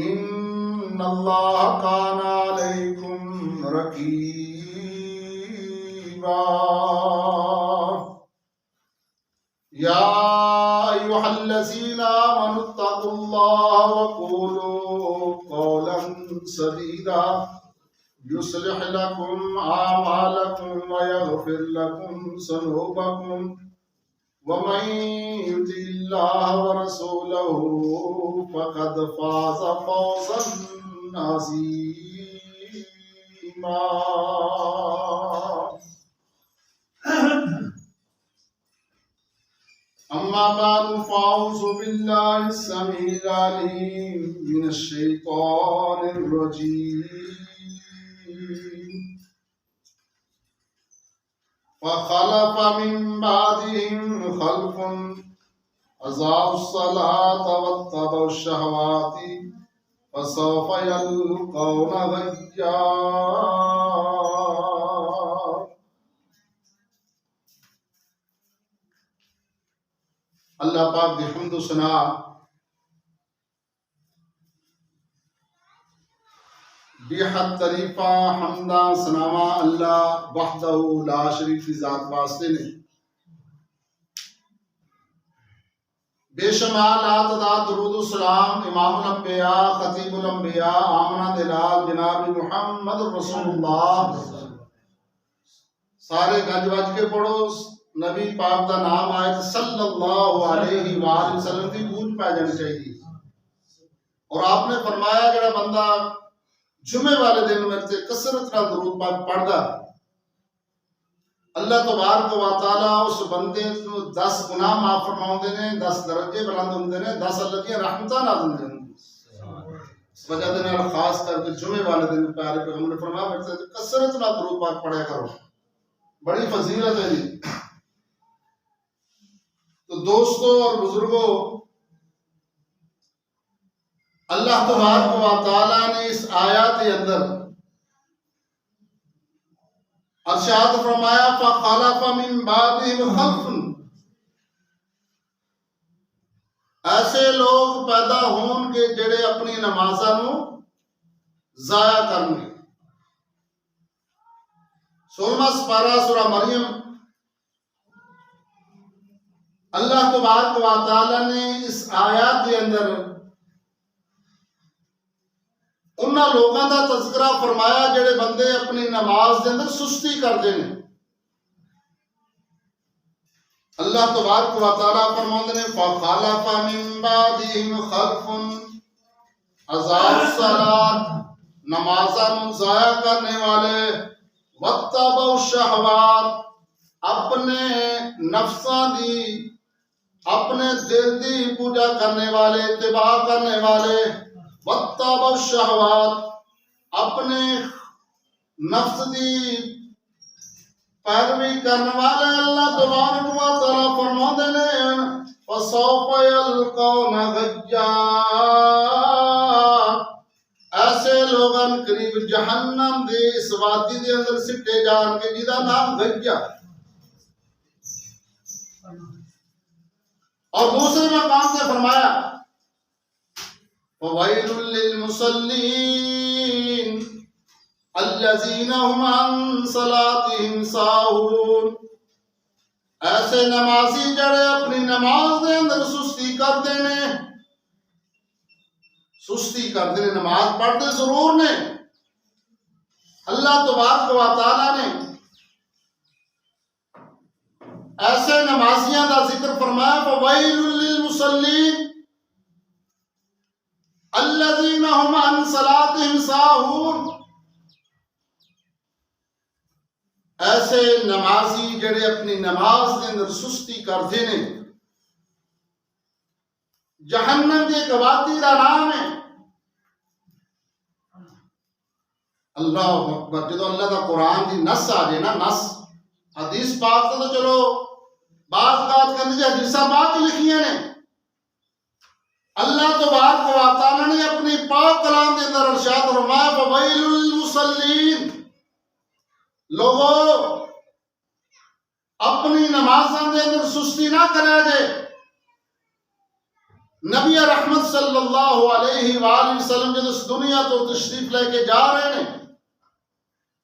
ان اللہ کان علیکم رقیبا یا ایھا الذین آمنوا اتقوا اللہ وقولوا قولا سدیدا یصلح لکم اعمالکم ویغفر لکم ذنوبکم ومن يطع الله ورسوله فقد فاز فوزا عظيما. أما بعد فأعوذ بالله السميع العليم من الشيطان الرجيم. فخلف من بعدهم خلف أضاعوا الصلاة واتبعوا الشهوات فسوف يلقون غيا. اللہ پاک دی حمد و ثنا بے حد تعریفاں حمداں ثناواں اللہ وحدہ لا شریک کی ذات واسطے نے. بے شمار لا تعداد درود و سلام امام الانبیاء خطیب الانبیاء آمنہ دلال جناب محمد رسول اللہ سارے گنج وج کے پڑھو. نبی پاک دا نام آئے تو صلی اللہ علیہ وآلہ وسلم کی گونج پہ جانی چاہیے. اور آپ نے فرمایا جڑا بندہ جمعے والے دن میں کثرت نال درود پاک پڑھدا اللہ تبارک و تعالی اس بندے کو 10 گناہ معاف فرماوندے نے، 10 درجے بلند ہوندے نے، 10 اللہ دی رحمتاں نازل ہوندے نے. اس وجہ دے نال خاص کر کے جمعے والے دن پیارے پیغمبر نے فرمایا کثرت نال درود پاک پڑھیا کرو، بڑی فضیلت ہے جی. تو دوستو اور بزرگوں، اللہ تبارک و تعالی نے اس آیات کے اندر ارشاد فرمایا فخلف من بعدهم خلف، ایسے لوگ پیدا ہون کے جڑے اپنی نمازاں نو ضائع کرنگے. 16واں سپارہ سورہ مریم اللہ تبارک و تعالی نے اس آیات کے اندر انہاں لوگاں دا تذکرہ فرمایا جڑے بندے اپنی نماز دے اندر سستی کردے نے. اللہ تبارک و تعالی فرماندے نے فخلف من بعدهم خلف اضاعوا الصلاۃ، نمازاں ضائع کرنے والے، واتبعوا الشہوات، اپنے نفساں دی اپنے دل دی پوجا کرنے والے، اتباع کرنے والے، واتبعوا الشہوات، اپنے نفس دی پیروی کرنے والے. اللہ تبارک و تعالی فرماندے نے فسوف یلقون غیا، ایسے لوگاں قریب جہنم دے اس وادی دے اندر سٹے جان کے جدا نام غیا. اور دوسرے مقام سے فرمایا وَوَيْلٌ لِّلْمُصَلِّينَ الَّذِينَ هُمْ عَن صَلَاتِهِمْ سَاهُونَ، ایسے نمازی جڑے اپنی نماز دے اندر سستی کردے نے. سستی کردے نے، نماز پڑھتے ضرور نے. اللہ تبارک و تعالی نے ایسے نمازیاں دا ذکر فرمایا فَوَيْلٌ لِّلْمُصَلِّينَ الَّذِينَ هُمْ عَن صَلَاتِهِمْ سَاهُونَ، ایسے نمازی جڑے اپنی نماز دے اندر سستی کردے نے. جہنم دی ایک وادی دا نام ہے. اللہ اکبر. جدو اللہ دا قرآن دی نص آ جائے نا، نص حدیث پاک تو چلو بعض بات کرنے جو حدیثہ پاک لکھیاں نے، اللہ تبارک و تعالی نے اپنی پاک کلام دے اندر ارشاد فرمایا فویل للمصلین، لوگو اپنی نمازاں دے اندر سستی نہ کرے جے. نبی رحمت صلی اللہ علیہ وآلہ وسلم جب اس دنیا تو تشریف لے کے جا رہے ہیں،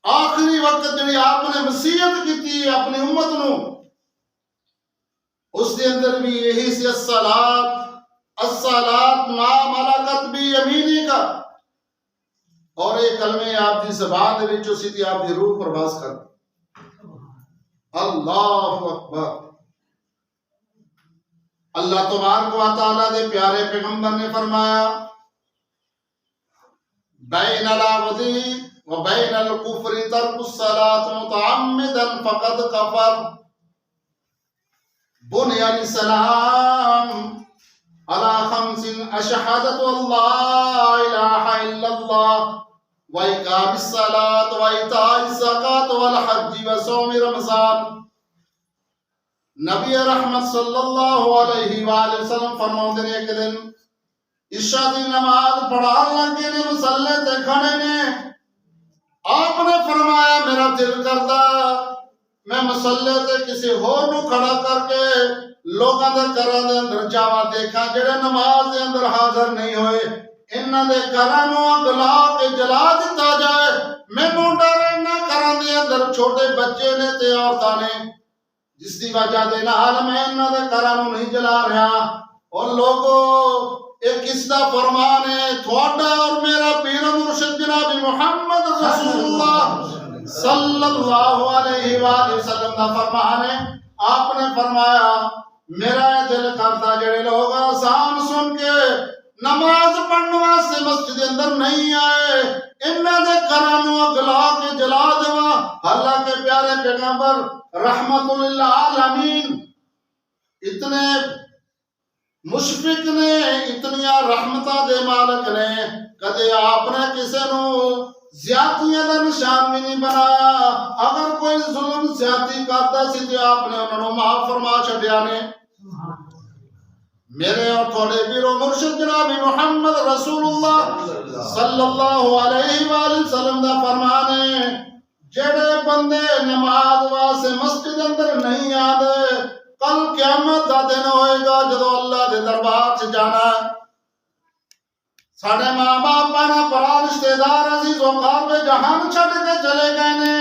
آخری وقت جڑی آپ نے وصیت کی تھی اپنی امت نو، اس کے اندر بھی یہی سی الصلاۃ ما ملکت بھی یمینی کا، اور یہ کلمے آپ دی زبان دے وچ اسی دی آپ دی روح پرواز کر اللہ اکبر۔ اللہ تبارک و تعالیٰ دے پیارے پیغمبر نے فرمایا بین العبد و بین الکفر ترک الصلاۃ متعمدا فقد کفر۔ بنی الاسلام علی خمس اشہدت اللہ الہ الا اللہ و اقام الصلاۃ و ایتاء الزکاۃ والحج و صوم رمضان۔ نبی رحمت صلی اللہ علیہ وآلہ وسلم فرماؤں نے ایک دن عشاء دی نماز پڑھا لگے نے مسلے تے کھڑے نے، آپ نے فرمایا میرا دل کردا میں مسلے تے کسی ہور نو کھڑا کر کے لوگاں دے گھراں دے اندر جاواں دیکھاں جڑے نماز دے اندر حاضر نہیں ہوئے، انہاں دے گھراں نو اگلا کے جلا دتا جائے۔ مینوں ڈر انہاں گھراں دے اندر چھوٹے بچے نے تے عورتاں نے، جس دی وجہ دے نال میں انہاں دے گھراں نو نہیں جلا رہا۔ اور لوگو ایک کس دا فرمان ہے، تھوڑا اور میرا پیر مرشد جناب محمد رسول اللہ صلی اللہ علیہ وآلہ وسلم دا فرمان ہے۔ آپ نے فرمایا میرا دل کرتا جڑے لوگ آسان سن کے نماز پڑھنے واسطے مسجد اندر نہیں آئے، انہاں دے گھراں نو اگلا کے جلا دیواں۔ اللہ کے پیارے پیغمبر رحمت للعالمین اتنے مشفق نے، اتنیاں رحمتاں دے مالک نے، کدے آپ نے کسے نو زیادتیاں دا نشان بھی نہیں بنایا۔ اگر کوئی ظلم زیادتی کرتا سی تے آپ نے انہوں معاف فرما چھڈیا نے۔ میرے اور تھوڑے پیر و مرشد جناب محمد رسول اللہ صلی اللہ علیہ وآلہ وسلم دا فرمان ہے، جڑے بندے نماز واسطے مسجد اندر نہیں آدے، کل قیامت دا دن ہوئے گا جدو اللہ دے دربار سے جانا ہے۔ ساڑھے ماں باپ پانا پرا رشتہ دار عزیز و قارب جہان چھٹ کے چلے گئے نے،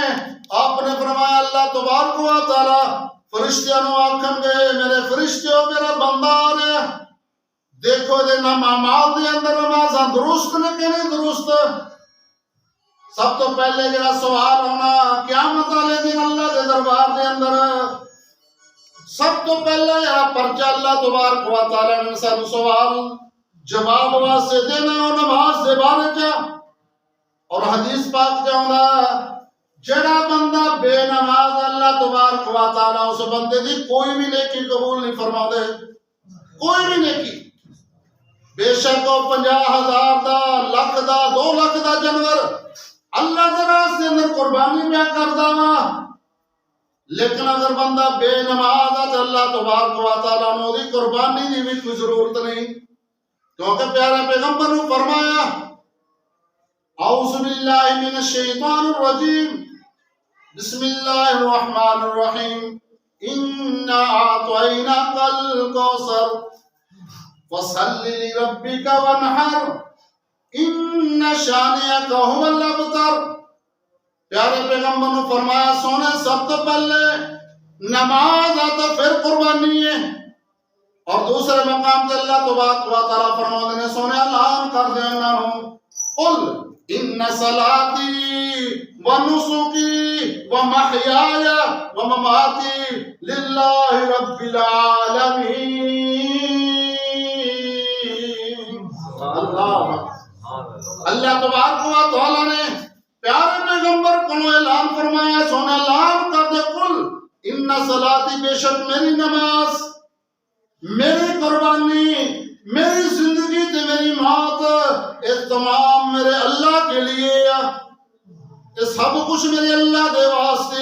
آپ نے فرمایا اللہ تبارک و تعالی فرشتیاں نو آکھن گے میرے فرشتیوں میرا بندہ آ رہا ہے، دیکھو دے نماز دے اندر نمازاں درست نے کہ نہیں درست۔ سب تو پہلے جڑا سوال ہونا قیامت والے دن اللہ دے دربار دے اندر، سب تو پہلے یہاں پرچہ اللہ تبارک و تعالی نے سب سوال جواب واسطے دینا اور نماز دے بارے جا۔ اور حدیث پاک جاؤں جڑا بندہ بے نماز اللہ تبارک و تعالی اس بندے دی کوئی بھی نیکی قبول نہیں فرما دے، کوئی بھی نیکی، بے شک وہ 50,000 دا، لکھ دا، 2 لکھ دا جانور اللہ دے راستے اندر قربانی پیا کردا وا، لیکن اگر بندہ بے نماز ہے تو اللہ تبارک و تعالیٰ نے دی قربانی دی بھی کوئی ضرورت نہیں، کیونکہ پیارے پیغمبر نے فرمایا اعوذ باللہ من الشیطان الرجیم بسم اللہ الرحمن الرحیم انا اعطیناک الکوثر فصل لربک وانحر ان شانئک هو الابتر۔ پیارے پیغمبر نے فرمایا سونے سب تو پہلے نماز آتا پھر قربانی ہے، اور دوسرے مقام سے اللہ تبارک و تعالیٰ فرماتے ہیں سونے اعلان کر دینا ہوں قل ان صلاتی و نسکی و محیای و مماتی للہ رب العالمین۔ اللہ تبارک و تعالیٰ نے پیارے پیغمبر کو اعلان فرمایا سونا اعلان کر دے قل ان صلاتی بے شک میری نماز، میری قربانی، میری زندگی تے میری موت اس تمام میرے اللہ کے لیے، یہ سب کچھ میرے اللہ دے واسطے۔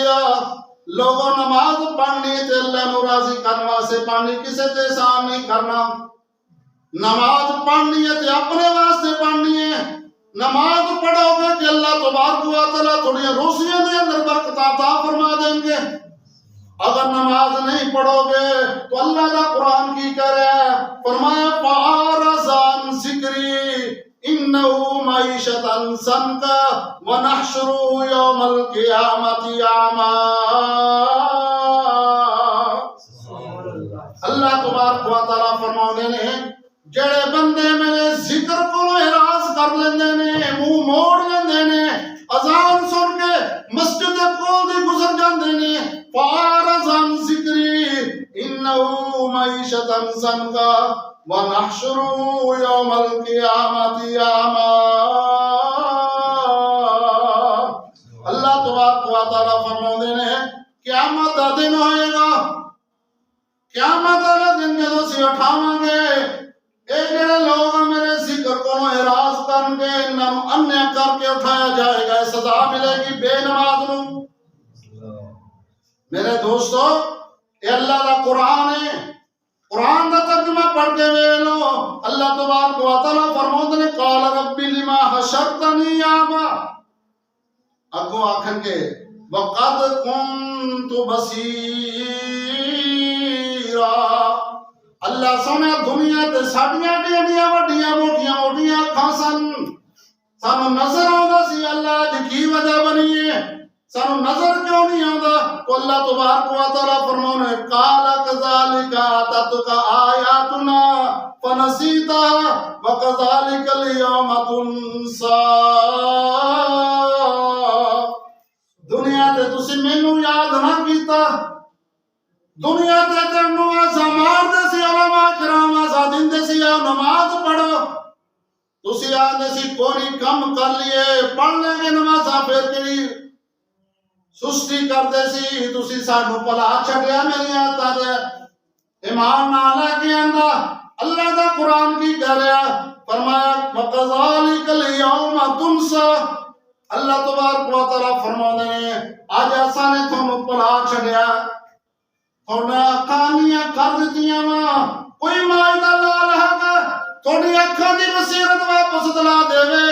لوگوں نماز پڑھنی تے اللہ نو راضی کرنے واسطے پڑھنی، کسے تے احسان نہیں کرنا۔ نماز پڑھنی ہے تے اپنے واسطے پڑھنی ہے، نماز پڑھو گے کہ اللہ تبارک و تعالیٰ تھوڑی روزیاں دے اندر برکت عطا فرما دیں گے۔ اگر نماز نہیں پڑھو گے تو اللہ کا قرآن کی کہہ رہا ہے، فرمایا فَأَعْرَضَ عَنْ ذِكْرِي إِنَّهُ مَعِيشَةً ضَنْكًا وَنَحْشُرُهُ يَوْمَ الْقِيَامَةِ أَعْمَى۔ اللہ تبارک و تعالیٰ فرماؤندے نے جڑے بندے میرے ذکر کو اعراض کر لیندے نے، منہ موڑ لیندے نے، اذان سن کے مسجد کول دی گزر جاندے نے، فَأَعْرَضَ عَنْ ذِكْرِي إِنَّهُ مَعِيشَةً ضَنْكًا وَنَحْشُرُهُ يَوْمَ الْقِيَامَةِ أَعْمَى۔ اللہ تبارک و تعالیٰ فرماؤندے نے قیامت دا دن ہوئے گا، قیامت والا دن جدوں اسی اٹھاواں گے، اے جڑے لوگ میرے ذکر کو اعراض کرن گے انہاں نوں انیا کر کے اٹھایا جائے گا، سزا ملے گی بے نماز نوں۔ میرے دوستو اے اللہ دا قرآن ہے، قرآن دا ترجمہ پڑھ کے ویلو اللہ تبارک و تعالیٰ فرماؤندے نے قال رب لما حشرتنی اعمی، اگوں آکھن کے وقد كنت بصیرا۔ اللہ سونے دنیا تے ساڈیاں بھی ایڈیاں وڈیاں موٹیاں موٹیاں اکھاں سن، سانو نظر آوندا سی اللہ دی کی وجہ بنی ہے، سانو نظر کیوں نہیں آوندا؟ تو اللہ تبارک و تعالیٰ فرماؤنے قال كذلك اتتك آیاتنا فنسیتها وكذلك اليوم تنسى۔ دنیا تے تسی مینوں یاد نہ کیتا، دنیا تے تینوں ایسا مار دے سی علماء کرام ایسا دن دے سی نماز پڑھو، تسی آدھے سی کوئی کم کر لیے پڑھ لیں گے نمازاں پھر کری سستی کر دے سی، تسی سانو پلا چھڑیا میری آتا دے ایمان نہ لے کے آندا۔ اللہ دا قرآن کی کہہ رہا فرمایا وَكَذَلِكَ الْيَوْمَ تُنْسَى۔ اللہ تبارک و تعالیٰ فرماؤندے نے آج ایسا نے تھانوں پلا چھڑیا، تھوڑا اکھانیاں کر دتیاں وا، کوئی معاہدہ لا رہا گا تھوڑی اکھاں دی بصیرت واپس دلا دے،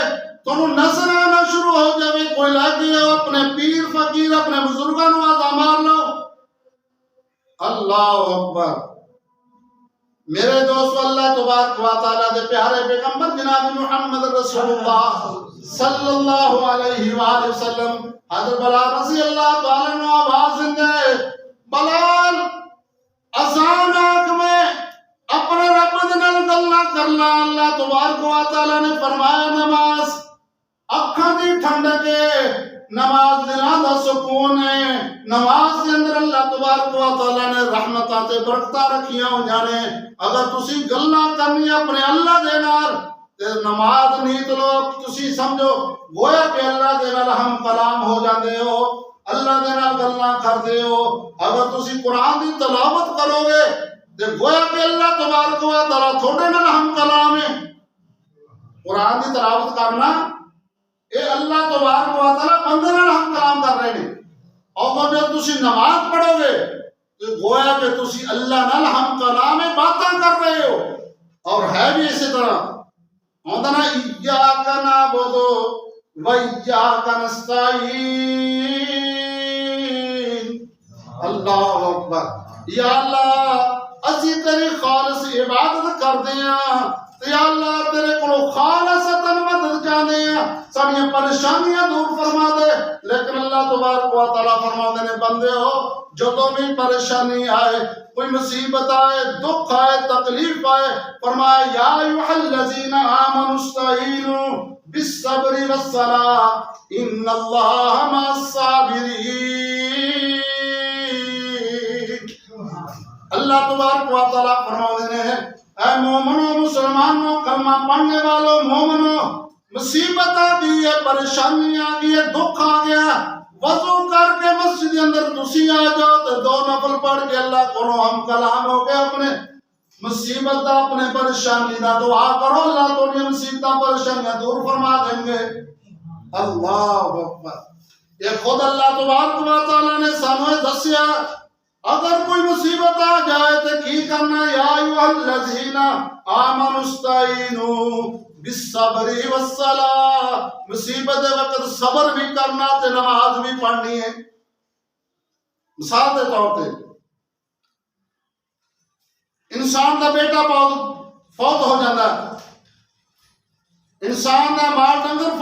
تھانوں نظر آنا شروع ہو جائے، کوئی لگی ہو اپنے پیر فقیر اپنے بزرگاں نوں آزا مار لو۔ اللہ اکبر۔ میرے دوست اللہ تبارک و تعالیٰ دے پیارے پیغمبر جناب محمد رسول اللہ صلی اللہ علیہ وآلہ وسلم حضرت بلال رضی اللہ تعالیٰ عنہ آواز دے، بلال اذان آنکھ میں اپنے رب دے نال گلاں کرنا۔ اللہ تبارک و تعالیٰ نے فرمایا نماز اکھاں دی ٹھنڈک ہے، نماز دلاں دا سکون ہے، نماز دے اندر اللہ تبارک و تعالیٰ نے رحمتاں تے برکتاں رکھیاں ہوندیاں نے۔ اگر تسی گلاں کرنی اپنے اللہ دے نال تے نماز نیت لو، تسی سمجھو گویا کہ اللہ دے نال ہم کلام ہو جاندے ہو، اللہ دے نال گلاں کردے ہو۔ اگر تسی قرآن دی تلاوت کرو گے تے گویا کہ اللہ تبارک و تعالیٰ تھوڑے نال ہم کلام ہے۔ قرآن دی تلاوت کرنا اے اللہ تبارک و تعالیٰ بندے نال ہم کلام کر رہے ہیں، اور جب تسی نماز پڑھو گے تو گویا کہ تسی اللہ نال ہم کلام باتاں کر رہے ہو۔ اور ہے بھی اسی طرح ہوتا نا ایاک نعبد و ایاک نستعین۔ اللہ اکبر۔ یا اللہ اسی تیری خالص عبادت کردے ہیں، یا اللہ تیرے کو خالصتاً مدد چاہتے ہیں، ساڑیاں پریشانیاں دور فرما دے۔ لیکن اللہ تبارک و تعالیٰ فرما دے نے بندے ہو جو تو بھی پریشانی آئے، کوئی مصیبت آئے، دکھ آئے، تکلیف آئے، فرمایا یا ایھا الذین آمنوا استعینوا بالصبر والصلاۃ ان اللہ مع الصابرین۔ اللہ تبارک و تعالیٰ فرماتے ہیں اے مومنوں، مسلمانوں، کلمہ پڑھنے والوں، مومنوں، مصیبت آ گئی ہے، پریشانی آ گئی ہے، دکھ آ گیا، وضو کر کے مسجد اندر تسی آ جاؤ تو 2 نفل پڑھ کے اللہ کو ہم کلام ہو کے اپنے مصیبت دا اپنے پریشانی دا دعا کرو، اللہ تو یہ مصیبت پریشانیاں دور فرما دیں گے۔ اللہ اکبر۔ یہ خود اللہ تبارک و تعالیٰ نے سانوے دسیا اگر کوئی مصیبت آ جائے تو کی کرنا، یا ایھا الذین آمنوا استعینوا بالصبر والصلاۃ، مصیبت وقت صبر بھی کرنا تے نماز بھی پڑھنی ہے۔ مثال کے طور پہ انسان کا بیٹا فوت ہو جاتا ہے، انسان کا مال ڈنگر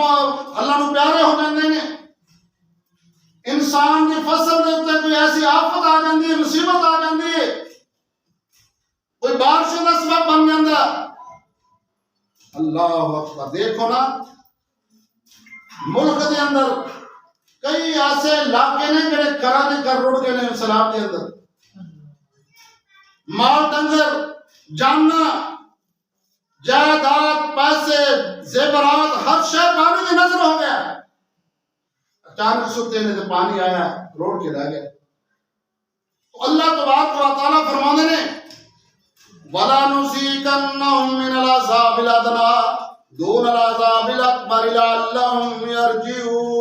اللہ نو پیارے ہو جاتے ہیں، انسان کی فصل کے اتنے کوئی ایسی آفت آ جاتی ہے، مصیبت آ جاتی ہے، کوئی بارش کا سبب بن جاتا ہے۔ اللہ اکبر، دیکھو نا ملک کے اندر کئی ایسے علاقے نے جڑے کرا دے کر رڑ گئے نے سیلاب کے اندر، مال ڈنگر جاننا جائیداد پیسے زیورات ہر شے پانی کی نظر ہو گیا، اچانک ستے نے تو پانی آیا روڑ کے رہ گیا۔ تو اللہ تبارک و تعالیٰ فرمانے نے وَلَا نُذِيقَنَّهُم مِّنَ الْعَذَابِ الْأَدْنَىٰ دُونَ الْعَذَابِ الْأَكْبَرِ لَعَلَّهُمْ يَرْجِعُونَ۔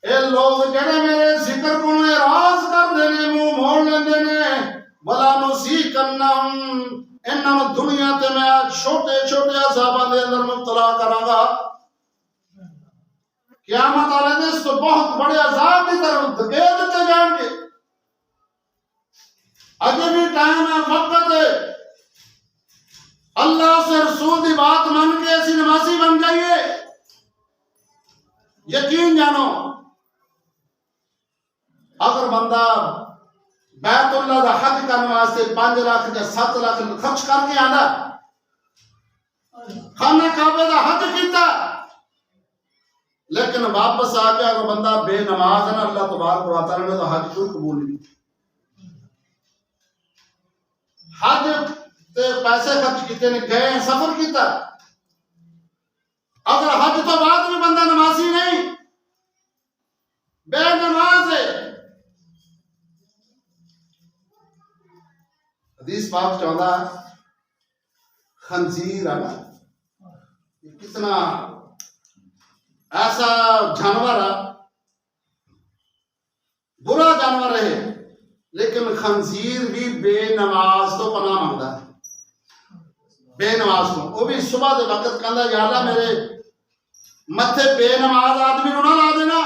اے لوگ جڑے میرے ذکر کو اعراض کر دینے، منہ موڑ لیندے نے، وَلَا نُذِيقَنَّهُم انہاں دنیا تے میں چھوٹے چھوٹے عذاباں دے اندر مبتلا کراں گا، قیامت والے دن اس تو بہت بڑے عذاب کی طرف دھکیل دیتے جائیں گے۔ اجے بھی ٹائم ہے، وقت ہے، اللہ سے رسول دی بات مان کے ایسی نمازی بن جائیے۔ یقین جانو اگر بندہ بیت اللہ دا حج کرنے واسطے 5 لاکھ یا 7 لاکھ خرچ کر کے آنا، خانہ کعبے دا حج کیتا، لیکن واپس آ کے اگر بندہ بے نماز ہے نا، اللہ تبارک و تعالیٰ نے تو حج کیوں قبول نہیں؟ حج تے پیسے خرچ کیتے نے، گئے ہیں، سفر کیتا، اگر حج تو بعد میں بندہ نمازی نہیں، بے نماز ہے۔ حدیث پاک چاہتا ہے خنزیر ہے نا، کتنا ایسا جانور ہے، برا جانور ہے، لیکن خنزیر بھی بے نماز تو پناہ مانگتا ہے، بے نماز کو۔ وہ بھی صبح دے وقت کہندا یا اللہ میرے متھے بے نماز آدمی نو نہ لا دینا،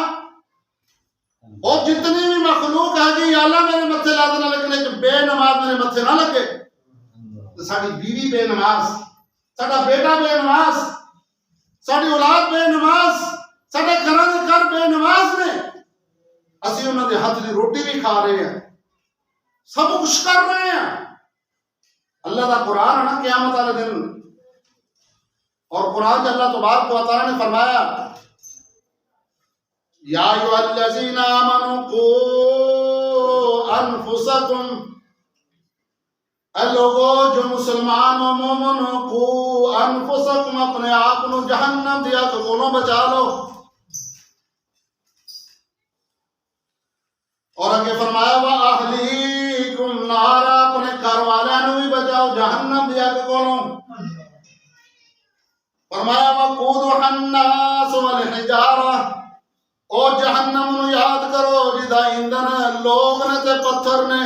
اور جتنی بھی مخلوق ہے جی یا اللہ میرے متھے لا دینا، لیکن ایک بے نماز میرے متھے نہ لگے۔ تو ساری بیوی بے نماز، ساڈا بیٹا بے نماز، ساری اولاد بے نماز، ساڈے گھراں دے گھر بے نماز نے، اسی انہاں دے ہاتھ دی روٹی بھی کھا رہے ہیں، سب کچھ کر رہے ہیں۔ اللہ دا قرآن ہے نا قیامت والے دن، اور قرآن سے اللہ تبارک و تعالیٰ نے فرمایا یا ایھا الذین آمنوا قوا انفسکم، اے لوگو جو مسلمان و مومن ہو، قوا انفسکم، اپنے آپ کو جہنم دیا تو کونوں بچا لو، اور آگے فرمایا وَأَهْلِيكُمْ نَارًا، اپنے گھر والوں بھی بچاؤ جہنم دیا تو کونوں۔ فرمایا وَقُودُهَا النَّاسُ وَالْحِجَارَةُ، اور جہنم نو یاد کرو جدا ایندھن لوگ نے تے پتھر نے۔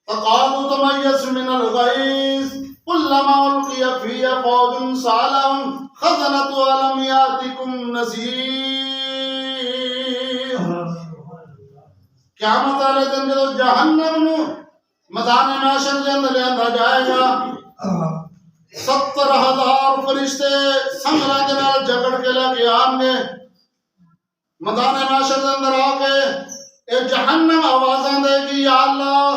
تَقَادُ تَمَيَّزُ مِنَ الْغَيْظِ كُلَّمَا أُلْقِيَ فِيهَا فَوْجٌ سَأَلَهُمْ خَزَنَتُهَا أَلَمْ يَأْتِكُمْ نَذِيرٌ۔ قیامت والے دن جدو جہنم نو میدان محشر دے اندر لیندا جائے گا، 70,000 فرشتے سنگلا دے نال جھگڑ کے لے کے آن گے میدان محشر دے اندر آ کے، اے جہنم آوازاں دے گی یا اللہ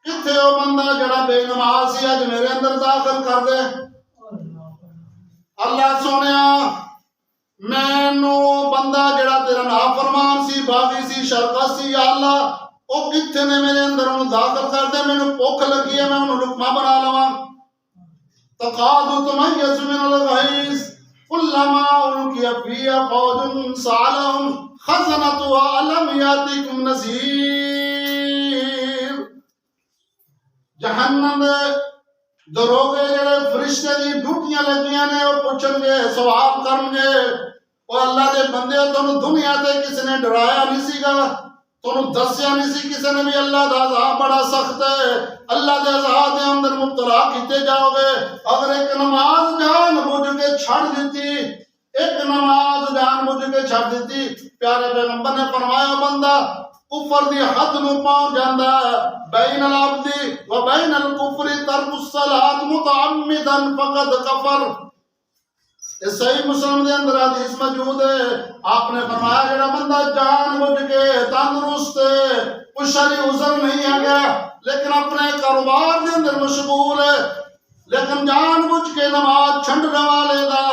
کتھے او بندہ جڑا بے نماز سی اج میرے اندر داخل کر دے۔ اللہ سونیا مینوں بندہ جڑا تیرا نافرمان سی، باغی سی، شرکت سی، یا اللہ او کتھے نے میرے اندر انہوں داخل کر دے، مینوں بھوک لگی ہے میں انہوں لقمہ بنا لواں۔ تَقَادُ تَمَيَّزُ مِنَ الْغَيْظِ كُلَّمَا أُلْقِيَ فِيهَا فَوْجٌ سَأَلَهُمْ خَزَنَتُهَا أَلَمْ يَأْتِكُمْ نَذِيرٌ۔ جہنم دے دروگے جڑے فرشتے دی ڈیوٹیاں لگیاں نے، وہ پوچھن گے، سوال کرن گے، او اللہ دے بندے تانوں دنیا تے کسی نے ڈرایا نہیں سی گا، تانوں دسیا نہیں سی کسی نے بھی اللہ دا عذاب بڑا سخت ہے، اللہ دے عذاب دے اندر مبتلا کیتے جاؤ گے۔ اگر ایک نماز جان بوجھ کے چھڑ دیتی، ایک نماز جان بوجھ کے چھڈ دتی. پیارے پیغمبر نے فرمایا بندہ کفر دی حد نو پہنچ جاندا ہے. بین العبد و بین الکفر ترک الصلاۃ متعمدا فقد کفر. اس صحیح مسلم دے اندر حدیث موجود ہے. آپ نے فرمایا جڑا بندہ جان بوجھ کے تندرست ہے, کوئی شرعی عذر نہیں ہے گا, لیکن اپنے کاروبار دے اندر مشغول ہے, لیکن جان بوجھ کے نماز چھڈنے والے دا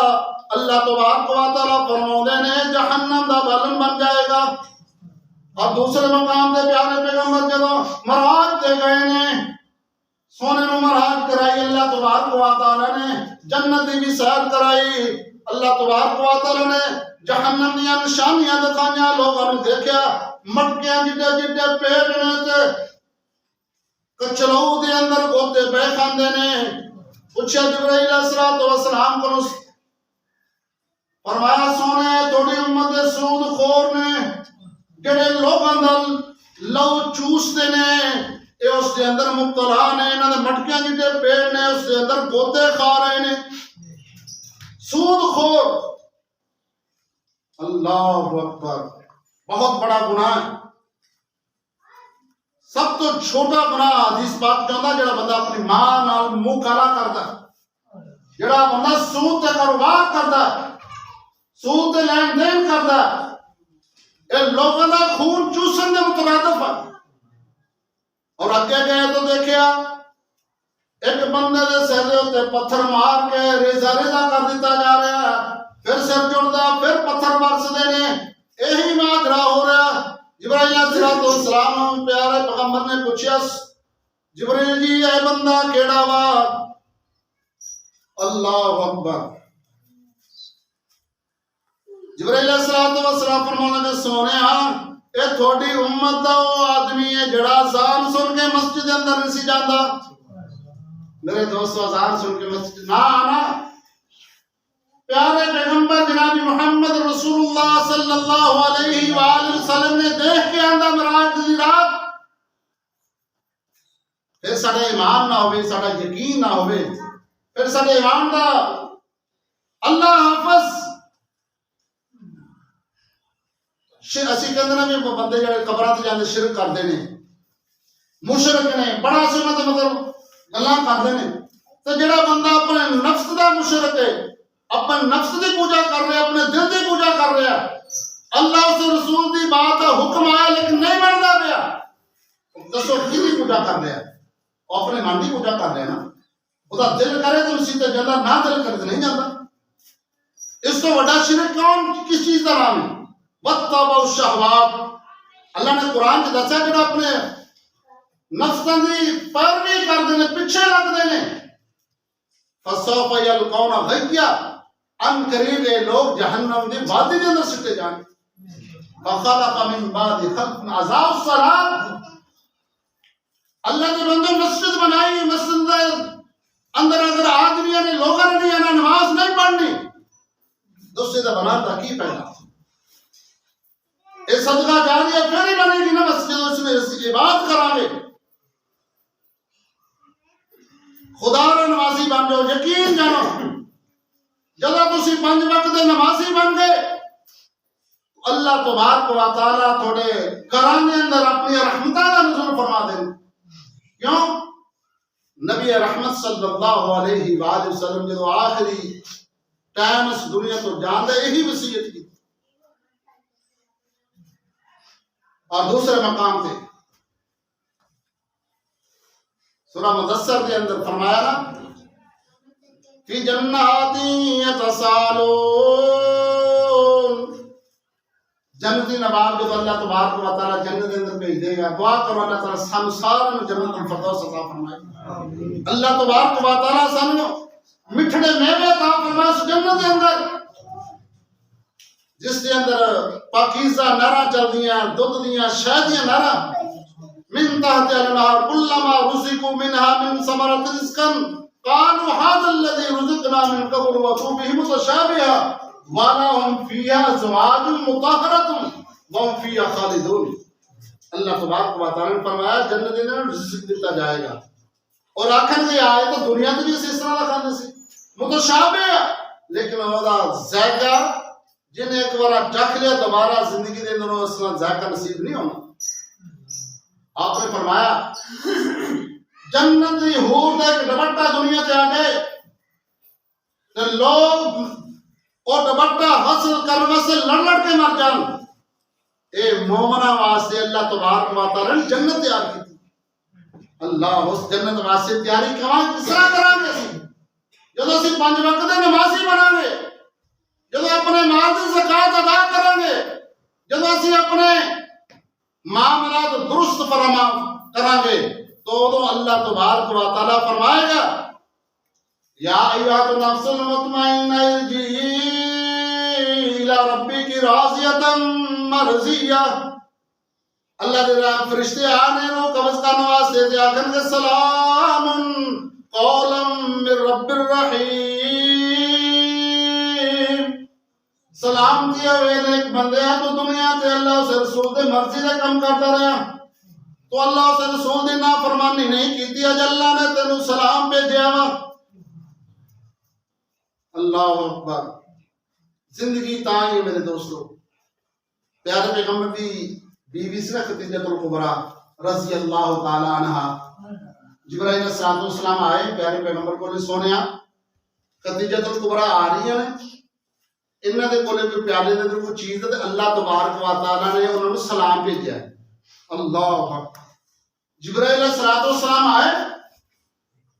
اللہ تبارک و تعالیٰ فرماؤندے نے جہنم دا بالن بن جائے گا. اور دوسرے مقام دے پیارے پیغمبر جدوں معراج تے گئے نے, سونے نو معراج کرائی اللہ تبارک و تعالیٰ نے, جنت دی بھی سیر کرائی اللہ تبارک و تعالیٰ نے, جہنم دیاں نشانیاں دکھائیاں, لوگاں نو دیکھیا مٹکیاں جڈے جڈے پیٹ نے تے کچلو دے اندر گوتے پے کھاندے نے. پوچھا جبرائیل علیہ السلام کو, فرمایا سونے تھوڑی امت دے سود خور نے جڑے لوگاں دا لو چوستے نے, اے اس دے اندر مبتلا نے, انہاں دے مٹکیاں جڈے پیٹ نے اس دے اندر گوتے کھا رہے نے. سود خور, اللہ اکبر, بہت بڑا گناہ ہے. سب تو چھوٹا گناہ حدیث پاک چاہتا جڑا بندہ اپنی ماں نال منہ کالا کرتا, جڑا بندہ سود تے کاروبار کرتا, سود تے لین دین کرتا, اے لوگوں دا خون چوسن دے مترادف ہے. اور اگے گئے تو دیکھیا ایک بندے دے سر دے اوتے پتھر مار کے ریزہ ریزہ کر دیتا جا رہا ہے, پھر سر جڑدا پھر پتھر برسدے نے, یہی ماجرا ہو رہا. جبرائیل علیہ السلام پیارے پیغمبر نے پوچھا جبرائیل جی اے بندہ کیڑا وا؟ اللہ اکبر. جبرائیل علیہ السلام فرمانے لگے سونے اے تھوڑی امت دا وہ آدمی ہے جڑا اذان سن کے مسجد اندر نہیں سی جاندا. میرے دوستو اذان سن کے مسجد نہ آنا. پیارے پیغمبر جناب محمد رسول اللہ صلی اللہ علیہ وآلہ وسلم نے دیکھ کے آندہ معراج دی رات, پھر ساڈا ایمان نہ ہوئے, ساڈا یقین نہ ہوئے, پھر ساڈے ایمان دا اللہ حافظ. اسی کہندے نے بھی بندے جڑے قبراں تے جاندے شرک کردے نے, مشرک نے, بڑا سونا تے مطلب گلاں کردے نے. تے جڑا بندہ اپنے نفس دا مشرک ہے, اپنے نفس دی پوجا کر رہے, اپنے دل دی پوجا کر رہے, اللہ اس رسول دی بات کا حکم آیا لیکن نہیں مندا پیا, دسو کی پوجا کر رہے, اپنے من دی پوجا کر رہے نا. خدا دل کرے تو اسی تے جاندا, نہ دل کرے تو نہیں جاندا. اس تو بڑا شرک کون کس چیز دا نام ہے؟ وَاتَّبَعُوا الشَّهَوَاتِ. اللہ نے قرآن چ دسیا جڑا اپنے نفساں دی پیروی کردے نے, پیچھے لگدے نے, فَسَوْفَ يَلْقَوْنَ غَيًّا, ان قریب یہ لوگ جہنم دی وادی دے اندر سٹے جان. فَخَلَقَ مِن بَعْدِ خَلْقٍ أَضَاعُوا الصَّلَاةَ. اللہ نے بندے مسجد بنائی, مسجد اندر اگر آدمیاں نے لوگاں نے نہیں آنا, نماز نہیں پڑھنی, دوسرے دا بنان دا کی پہلا اے صدقہ جاریہ پھر ہی بنے گی نا مسجد, اس میں عبادت کرا گے. خدا را نمازی بن جاؤ, یقین جانو جدو تسی 5 وقت دے نمازی بن گئے اللہ تبارک و تعالیٰ تھوڑے گھرانے اندر اپنی رحمتاں دا نزول فرما دیں. کیوں؟ نبی رحمت صلی اللہ علیہ وآلہ وسلم جدو آخری ٹائم اس دنیا تو جان دے یہی وصیت کی. اور دوسرے مقام تے سورہ مدثر کے اندر فرمایا نا فی جنات یتسالون, جنتی نواب جو اللہ تبارک و تعالیٰ جنت کے اندر بھیج دے گا. دعا کرو اللہ تعالیٰ سانو سارے جنت الفردوس عطا فرمائے. اللہ تبارک و تعالیٰ سانو مٹھڑے میوے عطا فرمائے اس جنت کے اندر جس کے اندر پاکیزہ نہراں چلدیاں, دودھ دیاں شہد دیاں نہراں, من تحت الانہار کلما رزقوا منها من ثمرۃ رزقا قالوا هذا الذي رزقنا من قبل واتوا به متشابها ولهم فيها ازواج مطهرة وهم فيها خالدون. اللہ تبارک و تعالیٰ نے فرمایا جنت کے اندر رزق دیتا جائے گا, اور آخر یہ آئے تو دنیا تو بھی اس طرح کا کھانے سے متشابہ, لیکن وہ ذائقہ جن ایک بار چکھ لیا دوبارہ زندگی دے اندر اس کا ذائقہ نصیب نہیں ہونا. آپ نے فرمایا جنت دی حور دا ایک دوپٹہ دنیا تے آ گئے تے لوگ وہ دوپٹہ حاصل کرنے واسطے لڑ کے مر جان. اے مومنہ واسطے اللہ تبارک و تعالی نے جنت تیار کی. اللہ اس جنت واسطے تیاری کس طرح کریں گے؟ جب اسی 5 وقت دے نمازی بنیں گے، جب اپنے مال کی زکات ادا کریں گے، جب اسی اپنے معاملات درست کریں گے تو اللہ تبارک و تعالی فرمائے گا یا ایھا النفس المطمئنہ ارجعی الی ربک راضیۃ مرضیہ. اللہ دے فرشتے آنے رو قبض کا نواز دے دیا کریں گے سلام قولا من رب الرحیم. سلام دیا ہوئے ایک بندے ہیں تو دنیا تے اللہ اسے رسول دے مرضی دے کم کرتا رہا تو اللہ اسے رسول دی نافرمانی نہیں کیتی. اج اللہ نے تینوں سلام بھیجیا وا. اللہ اکبر. زندگی تاں ہی میرے دوستو پیارے پیغمبر دی بیوی سے خدیجہ الکبریٰ رضی اللہ تعالی عنہا جبرائیل علیہ السلام آئے پیارے پیغمبر کو سونیا خدیجہ الکبریٰ آ رہی ہیں انہاں دے کولے کوئی پیالے دے اندر کوئی چیز ہے اللہ تبارک و تعالی نے انہوں نے سلام بھیجا ہے. اللہ اکبر. جبرائیل علیہ السلام آئے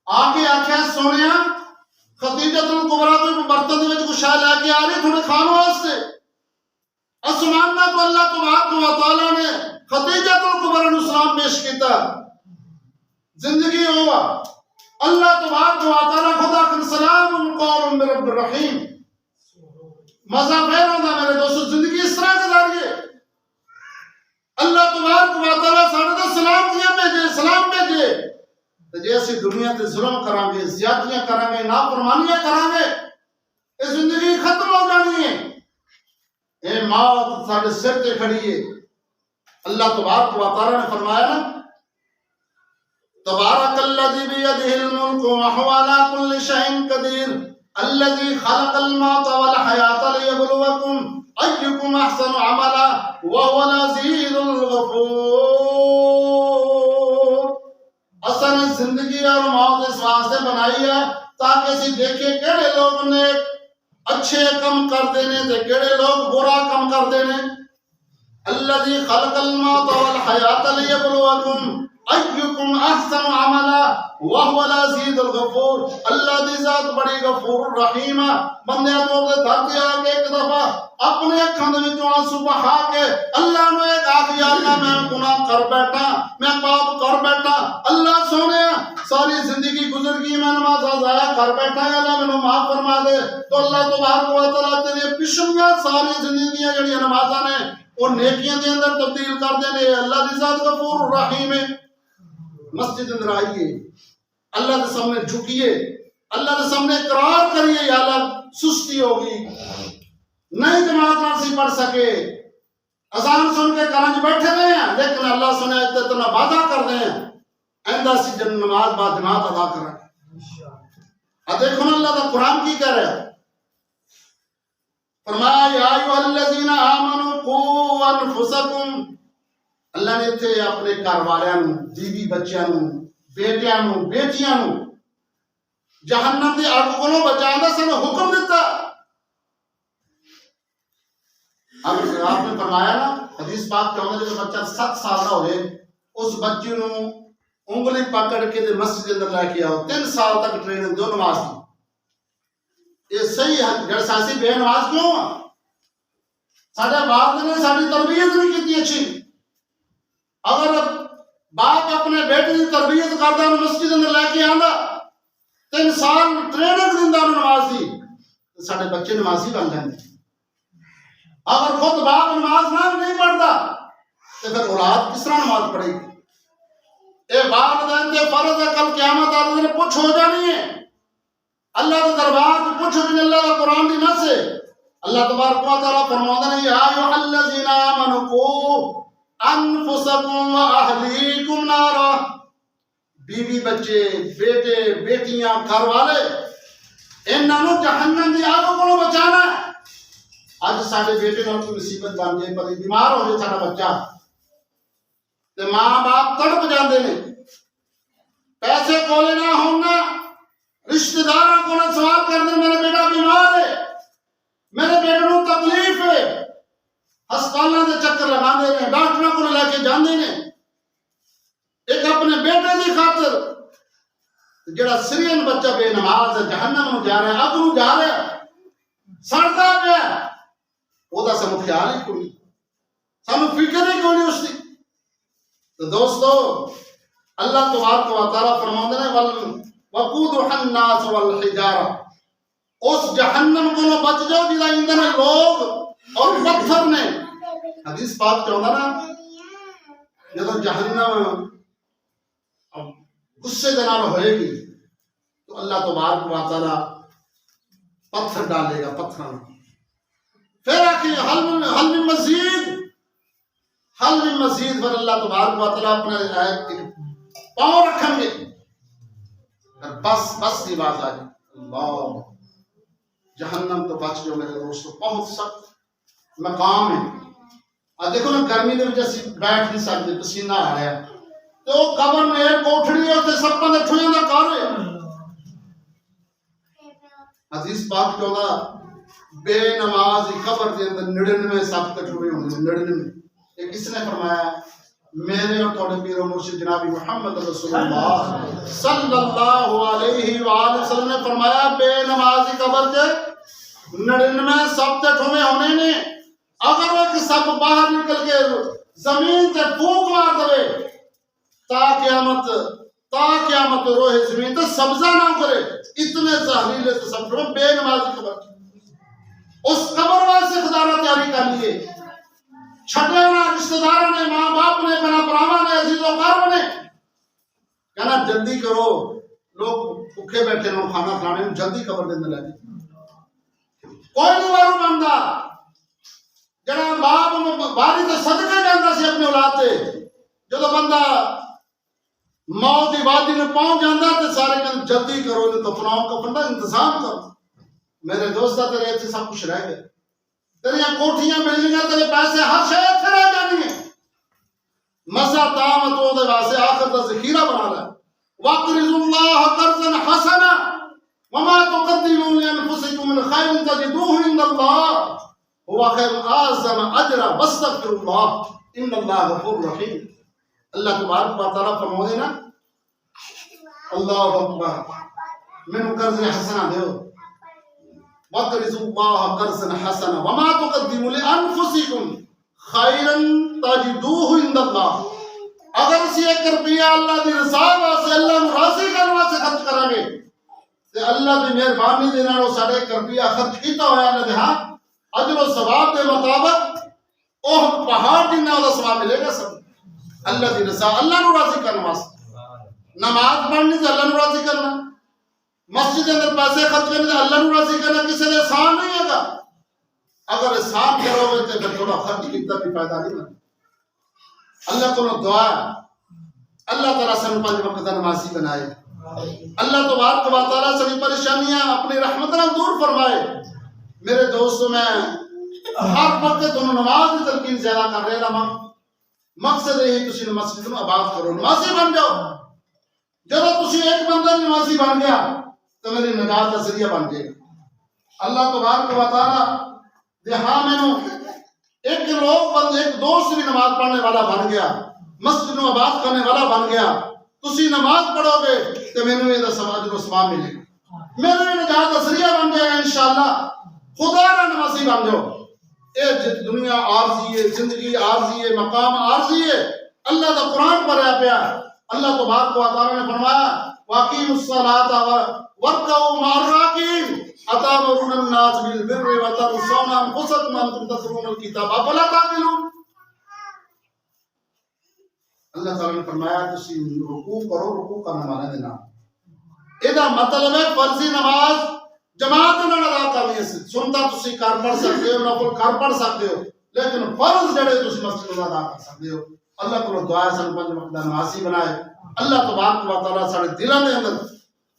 آگے آکھیا سونیا خدیجہ الکبریٰ کوئی برتن دے وچ کچھ شے لے کے آ رہی تھوڑے کھان واسطے. اسمان میں تو اللہ تبارک و تعالی نے خدیجہ الکبریٰ نو سلام پیش کیتا. زندگی ہوا اللہ تبارک و تعالی خدا کن سلام قول من رب الرحیم. مزہ پھر ہوتا میرے دوستو زندگی اس طرح گزاریے. اللہ تبارک و تعالی ساڈے تے سلام دیا بھیجے سلام بھیجے تے جے اسی دنیا تے ظلم کران گے زیادتیاں کران گے نافرمانیاں کران گے اے زندگی ختم ہو جانی ہے. اے موت ساڈے سر تے کھڑی ہے. اللہ تبارک و تعالی نے فرمایا نا تبارک الذی بیدہ الملک وہو علی کل شیء قدیر الذی خلق الموت والحیاۃ لیبلوکم ایکم احسن عملا وہو العزیز الغفور. اصل نے زندگی اور موت اس واسطے بنائی ہے تاکہ اسی دیکھیں کیڑے لوگ نے اچھے کم کر دینے تے کیڑے لوگ برا کم کر دینے. الذی خلق الموت والحیاۃ لیبلوکم ایکم احسن عملا وہو العزیز الغفور. اللہ دی ذات بڑی غفور الرحیم. بندے تو دھرتی آ کے ایک دفعہ اپنے اکھاں دے وچوں آنسو بہا کے اللہ نو ایک آکھ یا اللہ میں گناہ کر بیٹھا میں پاپ کر بیٹھا. اللہ سونے ساری زندگی گزر گئی میں نماز ضائع کر بیٹھا ہے اللہ مینوں معاف فرما دے. تو اللہ تبارک و تعالی تیری پچھلیاں ساری زندگیاں جڑیاں نمازاں نے وہ نیکیاں دے اندر تبدیل کر دینے. اللہ دی ذات غفور الرحیم ہے. مسجد اندر آئیے اللہ کے سامنے جھکیے اللہ کے سامنے اقرار کریے یا اللہ سستی ہوگی نہیں جماعت نہ پڑھ سکے اذان سن کے گھراں بیٹھے ہوئے ہیں لیکن اللہ سنے اتنا وعدہ کر دیں آئندہ سی جن نماز با جماعت ادا کریں. دیکھو نا اللہ کا قرآن کی کہہ رہا ہے فرمایا یا ایھا الذین آمنوا قوا انفسکم. اللہ نے تے اپنے گھر والیاں نوں بیوی بچیاں نوں بیٹیاں نوں بیٹیاں نوں جہنم دی اگ کولوں بچان دا سانوں حکم دیتا. اب آپ نے فرمایا نا حدیث پاک کہوندا جے بچہ 7 سال دا ہوئے اس بچے نوں انگلی پکڑ کے تے مسجد دے اندر لے کے آؤ 3 سال تک ٹریننگ دو نماز دی. یہ صحیح ہے جڑ ساسی بے نماز کیوں ہے ساڈے والد نے ساری تربیت نہیں کیتی اچھی. اگر باپ اپنے بیٹے کی تربیت کرتا ہے مسجد اندر لے کے آندا 3 سال ٹریننگ دیندا نماز دی تو ساڈے بچے نمازی بن جاندے. اگر خود باپ نماز نہیں پڑھتا تو پھر اولاد کس طرح نماز پڑھے گی؟ اے والدین دے فرض ہے کل قیامت والے دن پوچھ ہو جانی ہے. اللہ کے دربار میں پوچھ بھی اللہ کا قرآن دی نص ہے. اللہ تبارک و تعالی فرماتا ہے یا ایھا الذین آمنوا قوا انفسکم و اہلیکم نارا. بیوی بچے بیٹے بیٹیاں گھر والے انہوں جہنم دی آگ کو بچانا ہے۔ اج ساڈے بیٹے نال کوئی مصیبت بن جائے، پر بیمار ہو جائے ساڈا بچہ تے ماں باپ تڑپ جاندے نے، پیسے کولے نہ ہونا، رشتہ داراں کو سوال کردے میرا بیٹا بیمار ہے، میرے بیٹے نوں تکلیف ہے، ہسپتالاں دے چکر لگاندے نے، ڈاکٹراں کو لے کے جاندے نے، ایک اپنے بیٹے دی خاطر جڑا سرین بچہ بے نماز ہے، جہنم نوں جا رہا ہے، اگ نوں جا رہا ہے، سڑدا پیا، وہ دا سانوں خیال ہی کوئی، سانوں فکر ہی کوئی اس دی۔ تو دوستو اللہ تبارک و تعالیٰ فرماندے نے وقودها الناس والحجارہ، اس جہنم کو بچ جاؤ جدا اندر لوگ اور پتھر نے۔ حدیث پاک چاہتا نا جب جہنم غصے دے نال ہوئے گی تو اللہ تبارک و تعالیٰ پتھر ڈالے گا، پتھر پھر آخر حل من مزید پر اللہ تبارک و تعالیٰ اپنے پاؤں رکھیں گے، بس کی بات آ جائے اللہ جہنم تو بچ جو میرے دوستو، بہت سخت مقام ہے۔ دیکھو نا گرمی دے وچ اسی بیٹھ نہیں سکتے، پسینہ آ رہا ہے، تو قبر میں ایک کوٹھڑی ہے تے سب بندے ٹھویاں دا گھر ہے۔ حدیث پاک چاہتا بے نماز قبر دے اندر 99 سب تے ٹھوے ہوندے، 99۔ یہ کس نے فرمایا؟ میرے اور تھوڑے پیر و مرشد جناب محمد رسول اللہ صلی اللہ علیہ وآلہ وسلم نے فرمایا بے نمازی قبر کے 99 سب تے ٹھوے ہونے نے، اگر وہ ایک سب باہر نکل کے زمین تے پھونک مار دے تا قیامت روح زمین تے سبزہ نہ کرے، اتنے زہریلے تے سب ٹھوے بے نمازی قبر اس قبر واسطے خدا نے تیاری کر لیے، چھٹے ہونا رشتہ داروں نے، ماں باپ نے، بنا براوا نے، عزیز و اقارب نے کہنا جلدی کرو، لوگ بھوکے بیٹھے ہیں کھانا کھلانے میں، جلدی قبر دے اندر لے کوئی نہیں وارو بندا جڑا باپ باری تے صدقے جاندا سی اپنے اولاد تے، جدو بندہ موت دی وادی میں پہنچ جاندا تے سارے کہندے جلدی کرو نہیں تو فلاں کا بندہ انتظام کرو۔ میرے دوستا تیرے اتنے سب کچھ رہ گئے، تیریاں کوٹھیاں بلڈنگاں تیرے پیسے ہر شے اتنے رہ جانی ہے، مزہ تام تو دے واسطے آخر دا ذخیرہ بنا لے۔ وَاقْرِضُوا اللَّهَ قَرْضًا حَسَنًا وَمَا تُقَدِّمُوا لِأَنفُسِكُم مِّنْ خَيْرٍ تَجِدُوهُ عِندَ اللَّهِ هُوَ خَيْرٌ أَعْظَمَ أَجْرًا وَاسْتَغْفِرُوا اللَّهَ إِنَّ اللَّهَ غَفُورٌ رَحِيمٌ۔ اللہ تبارک و تعالیٰ فرماتے نا اللہ اکبر مینوں قرض حسنہ دیو، وَاقْرِضُوا اللَّهَ قَرْضًا حَسَنًا وَمَا تُقَدِّمُوا لِأَنفُسِكُم خَيْرًا تَجِدُوهُ عِندَ اللَّهِ، اگر اسی 1 روپیہ اللہ دی رضا واسطے، اللہ نوں راضی کرنے واسطے خرچ کریں گے تے اللہ دی مہربانی دے نال ساڈے 1 روپیہ خرچ کیتا ہوا اللہ دے ہاں اجر و ثواب دے مطابق اوہ پہاڑ جنہ دا ثواب ملے گا سب، اللہ دی رضا، اللہ نوں راضی کرنے واسطے۔ نماز پڑھنی تے اللہ نوں راضی کرنا، مسجد اندر پیسے خرچ کرنے تے اللہ نوں راضی کرنا، کسی دے احسان نہیں ہے گا۔ اگر احسان کرو گے تے پھر تھوڑا خرچ کیتا بھی فائدہ نہیں ہونا۔ اللہ کو دعا اللہ تعالیٰ سن 5 وقت نمازی بنائے، اللہ تبارک و تعالیٰ ساری پریشانیاں اپنی رحمت نال دور فرمائے۔ میرے دوستوں میں ہر وقت تمہیں نماز کی تلقین زیادہ کر رہے ہیں، مقصد یہی تسی مسجد نو آباد کرو، نمازی بن جاؤ۔ جب تسی ایک بندہ نمازی بن گیا تو میری نجات کا ذریعہ بن جائے گا۔ اللہ تبارک و تعالیٰ دے ہاں مینوں ایک لوگ بند ایک دوست بھی نماز پڑھنے والا بن گیا، مسجد نو آباد کرنے والا بن گیا، تسی نماز پڑھو گے تو مینوں یہ اجر و ثواب ملے گا، میرے نجات کا ذریعہ بن جائے گا انشاءاللہ۔ خدا را نمازی بن جاؤ۔ اے دنیا عارضی ہے، زندگی عارضی ہے، مقام عارضی ہے، اللہ دا قرآن پڑھیا پیا۔ اللہ تبارک و تعالیٰ نے فرمایا وَأَقِيمُوا الصَّلَاةَ وَارْكَعُوا مَعَ الرَّاكِعِينَ أَتَأْمُرُونَ النَّاسَ بِالْبِرِّ وَتَنْسَوْنَ أَنفُسَكُمْ وَأَنْتُمْ تَتْلُونَ الْكِتَابَ أَفَلَا تَعْقِلُونَ۔ اللہ تعالیٰ نے فرمایا تسی رکوع کرو، رکوع کرنے والے دے نام، ادا مطلب ہے فرضی نماز جماعت نال ادا کرنی ہے، سنتا تسی کر پڑھ سکتے ہو، نفل کر پڑھ سکتے ہو، لیکن فرض جڑے تسی مسجد میں ادا کر سکتے ہو۔ اللہ کو دعا ہے سن 5 وقت نمازی بنائے۔ اللہ تبارک و تعالیٰ سارے دلوں دے اندر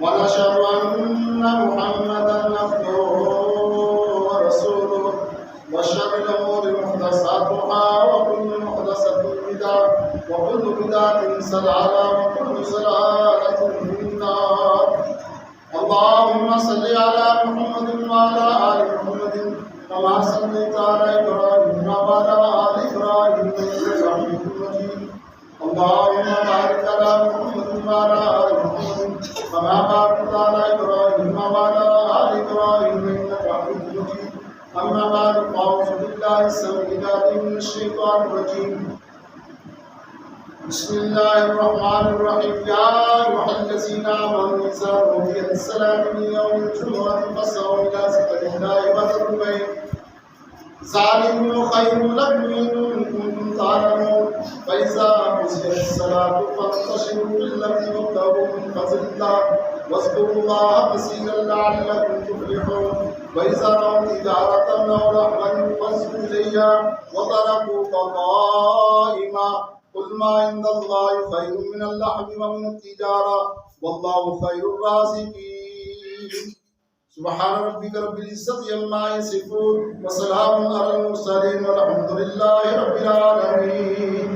ونشهد أن محمدا عبده ورسوله وشر الأمور محدثاتها وكل محدثة بدعة وكل بدعة ضلالة وكل ضلالة في النار. اللهم صل على محمد وعلى آل محمد كما صليت على إبراهيم وعلى آل إبراهيم إنك حميد مجيد. اللهم بارك على محمد وعلى آل محمد كما باركت على إبراهيم وعلى آل إبراهيم إنك حميد مجيد. أما بعد فأعوذ بالله السميع العليم من الشيطان الرجيم. بسم الله الرحمن الرحيم. يا أيها الذين آمنوا إذا نودي للصلاة من يوم الجمعة فاسعوا إلى ذكر الله وذروا البيع ذلكم خير لكم إن كنتم تعلمون. فإذا قضيت الصلاة فانتشروا في الأرض وابتغوا من فضل الله واذكروا الله كثيرا لعلكم تفلحون. وإذا رأوا تجارة أو لهوا انفضوا إليها وتركوك قائما. قل ما عند الله خير من اللهو ومن التجارة والله خير الرازقين. سبحان ربك رب العزة عما يصفون وسلام على المرسلين والحمد لله رب العالمين.